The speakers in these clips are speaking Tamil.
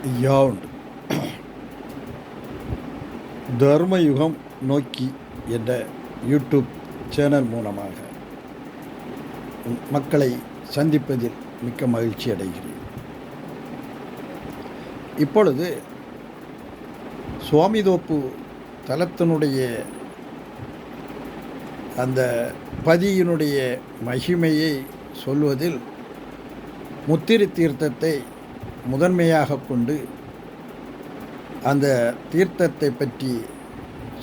ஐயா உண்டு. தர்மயுகம் நோக்கி என்ற யூடியூப் சேனல் மூலமாக மக்களை சந்திப்பதில் மிக்க மகிழ்ச்சி அடைகிறேன். இப்பொழுது சுவாமிதோப்பு தலத்தினுடைய அந்த பதியினுடைய மகிமையை சொல்வதில் முத்திரை தீர்த்தத்தை முதன்மையாக கொண்டு அந்த தீர்த்தத்தை பற்றி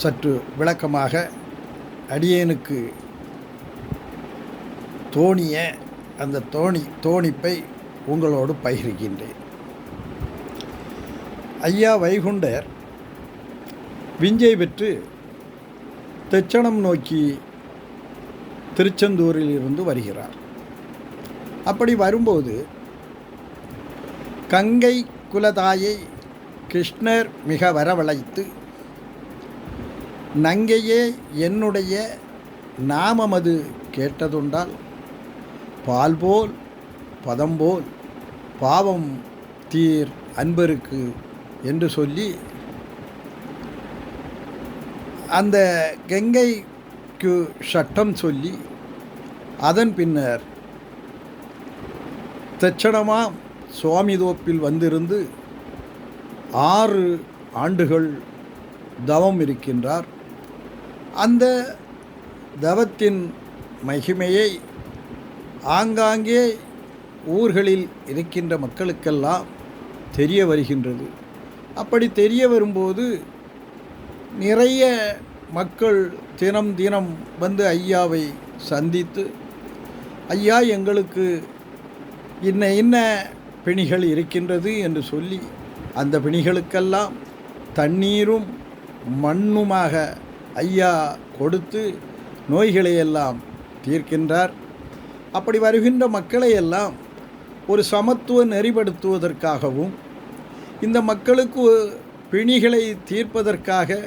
சற்று விளக்கமாக அடியேனுக்கு தோணிய அந்த தோணிப்பை உங்களோடு பகிர்கின்றேன். ஐயா வைகுண்டர் விஞ்சை பெற்று தெச்சனம் நோக்கி திருச்செந்தூரில் இருந்து வருகிறார். அப்படி வரும்போது கங்கை குலதாயை கிருஷ்ணர் மிக வரவழைத்து, நங்கையே என்னுடைய நாமமது கேட்டதுண்டால் பால் போல் பதம்போல் பாவம் தீர் அன்பருக்கு என்று சொல்லி அந்த கங்கைக்கு சட்டம் சொல்லி அதன் பின்னர் தட்சணமாம் சுவாமிதோப்பில் வந்திருந்து 6 ஆண்டுகள் தவம் இருக்கின்றார். அந்த தவத்தின் மகிமையை ஆங்காங்கே ஊர்களில் இருக்கின்ற மக்களுக்கெல்லாம் தெரிய வருகின்றது. அப்படி தெரிய வரும்போது நிறைய மக்கள் தினம் தினம் வந்து ஐயாவை சந்தித்து, ஐயா எங்களுக்கு இன்ன பிணிகள் இருக்கின்றது என்று சொல்லி அந்த பிணிகளுக்கெல்லாம் தண்ணீரும் மண்ணுமாக ஐயா கொடுத்து நோய்களையெல்லாம் தீர்க்கின்றார். அப்படி வருகின்ற மக்களையெல்லாம் ஒரு சமத்துவ நெறிப்படுத்துவதற்காகவும் இந்த மக்களுக்கு பிணிகளை தீர்ப்பதற்காக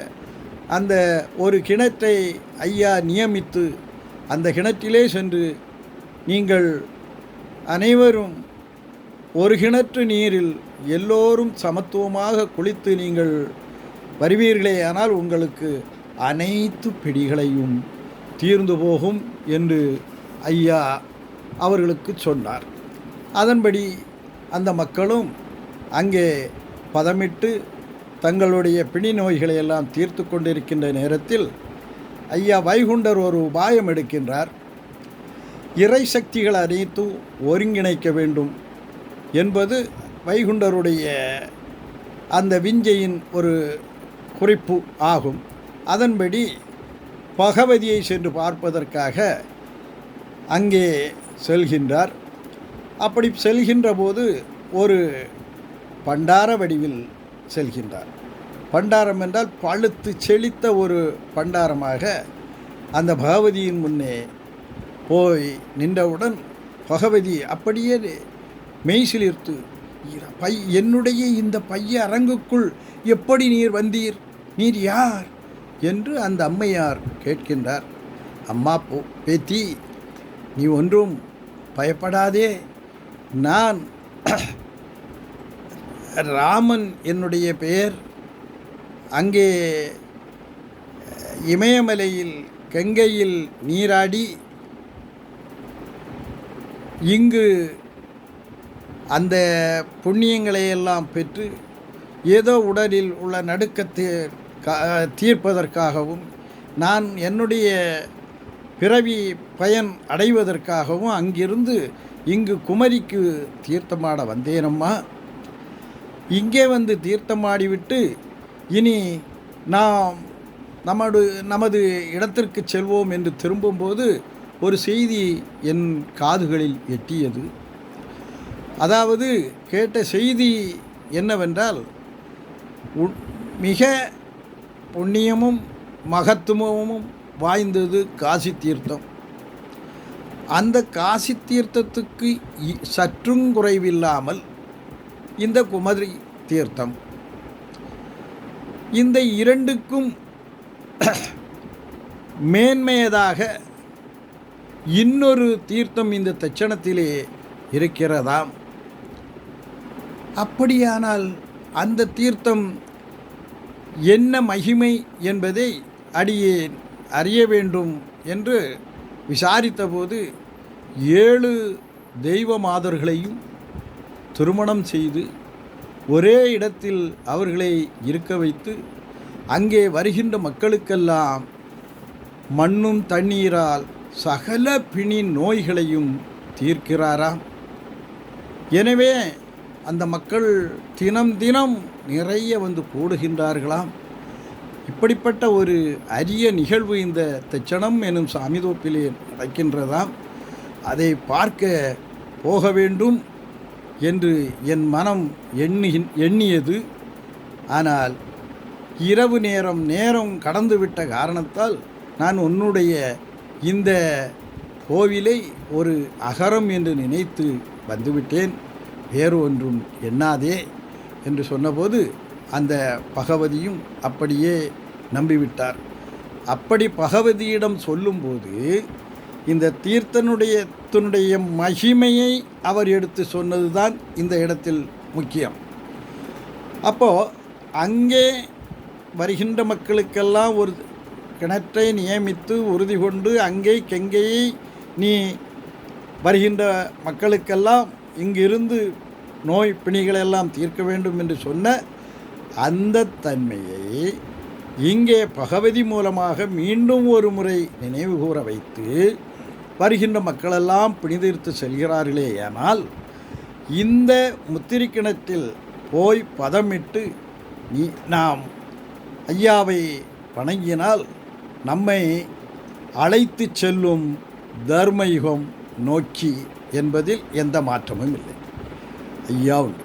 அந்த ஒரு கிணற்றை ஐயா நியமித்து, அந்த கிணற்றிலே சென்று நீங்கள் அனைவரும் ஒரு கிணற்று நீரில் எல்லோரும் சமத்துவமாக குளித்து நீங்கள் வருவீர்களே, ஆனால் உங்களுக்கு அனைத்து பிடிகளையும் தீர்ந்து போகும் என்று ஐயா அவர்களுக்கு சொன்னார். அதன்படி அந்த மக்களும் அங்கே பதமிட்டு தங்களுடைய பிணி நோய்களை எல்லாம் தீர்த்து கொண்டிருக்கின்ற நேரத்தில் ஐயா வைகுண்டர் ஒரு உபாயம் எடுக்கின்றார். இறை சக்திகள் அனைத்தும் ஒருங்கிணைக்க வேண்டும் என்பது வைகுண்டருடைய அந்த விஞ்சையின் ஒரு குறிப்பு ஆகும். அதன்படி பகவதியை சென்று பார்ப்பதற்காக அங்கே செல்கின்றார். அப்படி செல்கின்ற போது ஒரு பண்டார வடிவில் செல்கின்றார். பண்டாரம் என்றால் பழுத்து செழித்த ஒரு பண்டாரமாக அந்த பகவதியின் முன்னே போய் நின்றவுடன் பகவதி அப்படியே மெய்சிலிர்த்து, என்னுடைய இந்த பைய அரங்குக்குள் எப்படி நீர் வந்தீர், நீர் யார் என்று அந்த அம்மையார் கேட்கின்றார். அம்மா பேத்தி, நீ ஒன்றும் பயப்படாதே, நான் ராமன் என்னுடைய பெயர். அங்கே இமயமலையில் கங்கையில் நீராடி இங்கு அந்த புண்ணியங்களையெல்லாம் பெற்று ஏதோ உடலில் உள்ள நடுக்கத்தை தீர்ப்பதற்காகவும் நான் என்னுடைய பிறவி பயன் அடைவதற்காகவும் அங்கிருந்து இங்கு குமரிக்கு தீர்த்தமாட வந்தேனம்மா. இங்கே வந்து தீர்த்தமாடிவிட்டு இனி நாம் நமது இடத்திற்கு செல்வோம் என்று திரும்பும்போது ஒரு செய்தி என் காதுகளில் எட்டியது. அதாவது கேட்ட செய்தி என்னவென்றால், மிக புண்ணியமும் மகத்துவமும் வாய்ந்தது காசி தீர்த்தம். அந்த காசி தீர்த்தத்துக்கு சற்றும் குறைவில்லாமல் இந்த குமரி தீர்த்தம், இந்த இரண்டுக்கும் மேன்மையதாக இன்னொரு தீர்த்தம் இந்த தட்சணத்திலே இருக்கிறதாம். அப்படியானால் அந்த தீர்த்தம் என்ன மகிமை என்பதை அடியேன் அறிய வேண்டும் என்று விசாரித்தபோது 7 தெய்வ மாதர்களையும் திருமணம் செய்து ஒரே இடத்தில் அவர்களை இருக்க வைத்து அங்கே வருகின்ற மக்களுக்கெல்லாம் மண்ணும் தண்ணீரால் சகல பிணி நோய்களையும் தீர்க்கிறாராம். எனவே அந்த மக்கள் தினம் தினம் நிறைய வந்து கூடுகின்றார்களாம். இப்படிப்பட்ட ஒரு அரிய நிகழ்வு இந்த தச்சனம் எனும் சாமிதோப்பிலே நடக்கின்றதாம். அதை பார்க்க போக வேண்டும் என்று என் மனம் எண்ணியது. ஆனால் இரவு நேரம் கடந்துவிட்ட காரணத்தால் நான் உன்னுடைய இந்த கோவிலை ஒரு அகரம் என்று நினைத்து வந்துவிட்டேன், வேறு ஒன்றும் எண்ணாதே என்று சொன்னபோது அந்த பகவதியும் அப்படியே நம்பிவிட்டார். அப்படி பகவதியிடம் சொல்லும்போது இந்த தீர்த்தனுடைய மகிமையை அவர் எடுத்து சொன்னது தான் இந்த இடத்தில் முக்கியம். அப்போது அங்கே வருகின்ற மக்களுக்கெல்லாம் ஒரு கிணற்றை நியமித்து உறுதி கொண்டு அங்கே கெங்கையை நீ வருகின்ற மக்களுக்கெல்லாம் இங்கிருந்து நோய் பிணிகளெல்லாம் தீர்க்க வேண்டும் என்று சொன்ன அந்த தன்மையை இங்கே பகவதி மூலமாக மீண்டும் ஒரு முறை நினைவு கூற வைத்து வருகின்ற மக்களெல்லாம் பிணிதீர்த்து செல்கிறார்களே. ஆனால் இந்த முத்திரி கிணற்றில் போய் பதமிட்டு நாம் ஐயாவை வணங்கினால் நம்மை அழைத்து செல்லும் தர்மயுகம் நோக்கி என்பதில் எந்த மாற்றமும் இல்லை. ஐயா உண்டு.